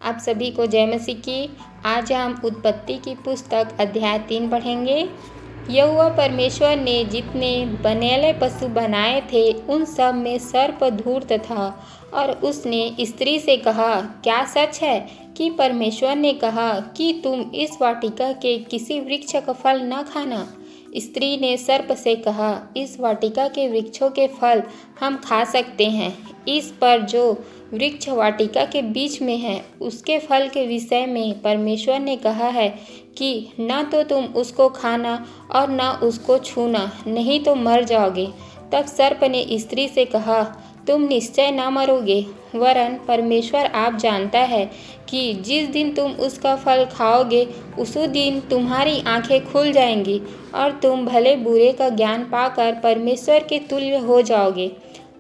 आप सभी को जय मसीह की। आज हम उत्पत्ति की पुस्तक अध्याय 3 पढ़ेंगे। यहोवा परमेश्वर ने जितने बनेले पशु बनाए थे उन सब में सर्प धूर्त था। और उसने स्त्री से कहा, क्या सच है कि परमेश्वर ने कहा कि तुम इस वाटिका के किसी वृक्ष का फल न खाना? स्त्री ने सर्प से कहा, इस वाटिका के वृक्षों के फल हम खा सकते हैं, इस पर जो वृक्ष वाटिका के बीच में है उसके फल के विषय में परमेश्वर ने कहा है कि न तो तुम उसको खाना और न उसको छूना, नहीं तो मर जाओगे। तब सर्प ने स्त्री से कहा, तुम निश्चय न मरोगे, वरन परमेश्वर आप जानता है कि जिस दिन तुम उसका फल खाओगे उसी दिन तुम्हारी आंखें खुल जाएंगी और तुम भले बुरे का ज्ञान पाकर परमेश्वर के तुल्य हो जाओगे।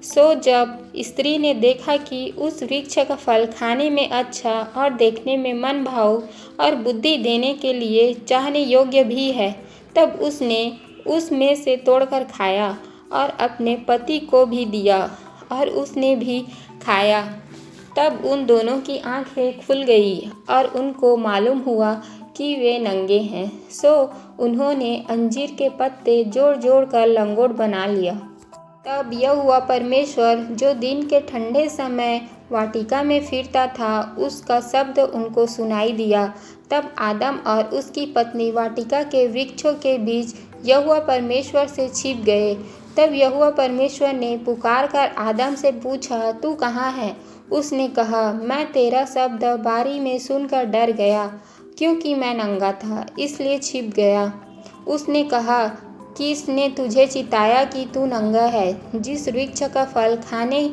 सो जब स्त्री ने देखा कि उस वृक्ष का फल खाने में अच्छा और देखने में मन भाव और बुद्धि देने के लिए चाहने योग्य भी है, तब उसने उसमें से तोड़कर खाया और अपने पति को भी दिया और उसने भी खाया। तब उन दोनों की आंखें खुल गई और उनको मालूम हुआ कि वे नंगे हैं। सो उन्होंने अंजीर के पत्ते जोड़ जोड़ कर लंगोट बना लिया। तब यहोवा परमेश्वर जो दिन के ठंडे समय वाटिका में फिरता था उसका शब्द उनको सुनाई दिया। तब आदम और उसकी पत्नी वाटिका के वृक्षों के बीच यहोवा परमेश्वर से छिप गए। तब यहोवा परमेश्वर ने पुकार कर आदम से पूछा, तू कहाँ है? उसने कहा, मैं तेरा शब्द बारी में सुनकर डर गया, क्योंकि मैं नंगा था इसलिए छिप गया। उसने कहा, किसने तुझे चिताया कि तू नंगा है? जिस वृक्ष का फल खाने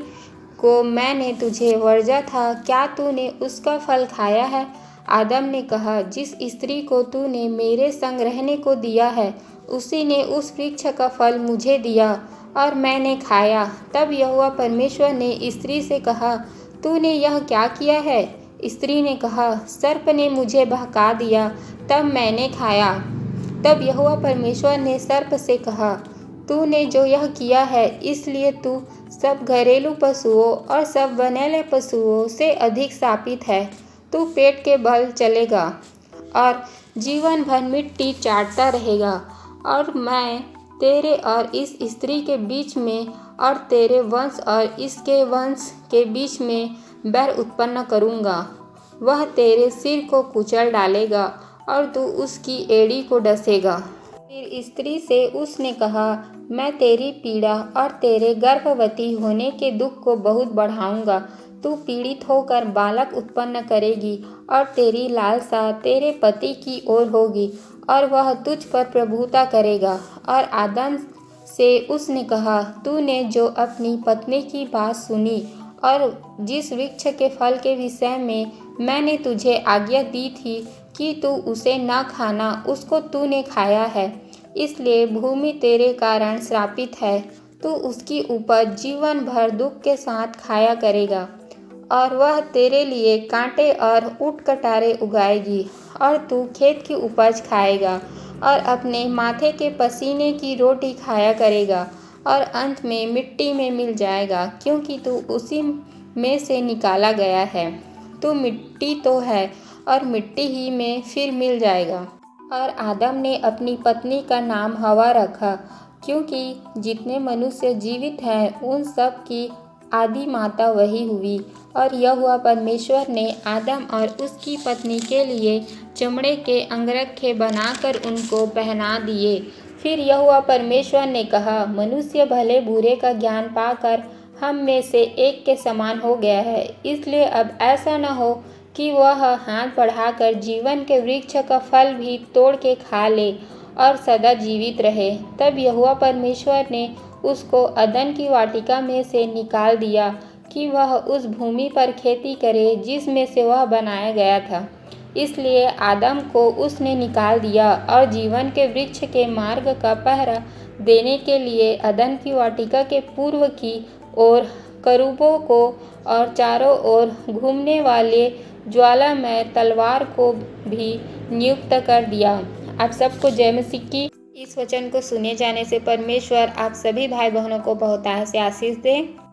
को मैंने तुझे वर्जा था, क्या तूने उसका फल खाया है? आदम ने कहा, जिस स्त्री को तूने मेरे संग रहने को दिया है उसी ने उस वृक्ष का फल मुझे दिया और मैंने खाया। तब यहोवा परमेश्वर ने स्त्री से कहा, तूने यह क्या किया है? स्त्री ने कहा, सर्प ने मुझे बहका दिया, तब मैंने खाया। तब यहोवा परमेश्वर ने सर्प से कहा, तूने जो यह किया है इसलिए तू सब घरेलू पशुओं और सब बनेले पशुओं से अधिक शापित है। तू पेट के बल चलेगा और जीवन भर मिट्टी चाटता रहेगा। और मैं तेरे और इस स्त्री के बीच में और तेरे वंश और इसके वंश के बीच में बैर उत्पन्न करूँगा। वह तेरे सिर को कुचल डालेगा और तू उसकी एड़ी को डसेगा। फिर स्त्री से उसने कहा, मैं तेरी पीड़ा और तेरे गर्भवती होने के दुख को बहुत बढ़ाऊंगा। तू पीड़ित होकर बालक उत्पन्न करेगी और तेरी लालसा तेरे पति की ओर होगी और वह तुझ पर प्रभुता करेगा। और आदम से उसने कहा, तूने जो अपनी पत्नी की बात सुनी और जिस वृक्ष के फल के विषय में मैंने तुझे आज्ञा दी थी कि तू उसे न खाना, उसको तूने खाया है, इसलिए भूमि तेरे कारण श्रापित है। तू उसकी उपज जीवन भर दुख के साथ खाया करेगा और वह तेरे लिए कांटे और ऊंट कटारे उगाएगी और तू खेत की उपज खाएगा और अपने माथे के पसीने की रोटी खाया करेगा और अंत में मिट्टी में मिल जाएगा, क्योंकि तू उसी में से निकाला गया है। तू मिट्टी तो है और मिट्टी ही में फिर मिल जाएगा। और आदम ने अपनी पत्नी का नाम हवा रखा, क्योंकि जितने मनुष्य जीवित हैं उन सब की आदि माता वही हुई। और यहोवा परमेश्वर ने आदम और उसकी पत्नी के लिए चमड़े के अंगरखे बनाकर उनको पहना दिए। फिर यहोवा परमेश्वर ने कहा, मनुष्य भले बुरे का ज्ञान पाकर हम में से एक के समान हो गया है, इसलिए अब ऐसा न हो कि वह हाथ बढ़ाकर जीवन के वृक्ष का फल भी तोड़ के खा ले और सदा जीवित रहे। तब यहोवा परमेश्वर ने उसको अदन की वाटिका में से निकाल दिया कि वह उस भूमि पर खेती करे जिसमें से वह बनाया गया था। इसलिए आदम को उसने निकाल दिया और जीवन के वृक्ष के मार्ग का पहरा देने के लिए अदन की वाटिका के पूर्व की ओर करूबों को और चारों ओर घूमने वाले ज्वालामय तलवार को भी नियुक्त कर दिया। आप सबको जय मसीह की। इस वचन को सुने जाने से परमेश्वर आप सभी भाई बहनों को बहुत से आशीष दें।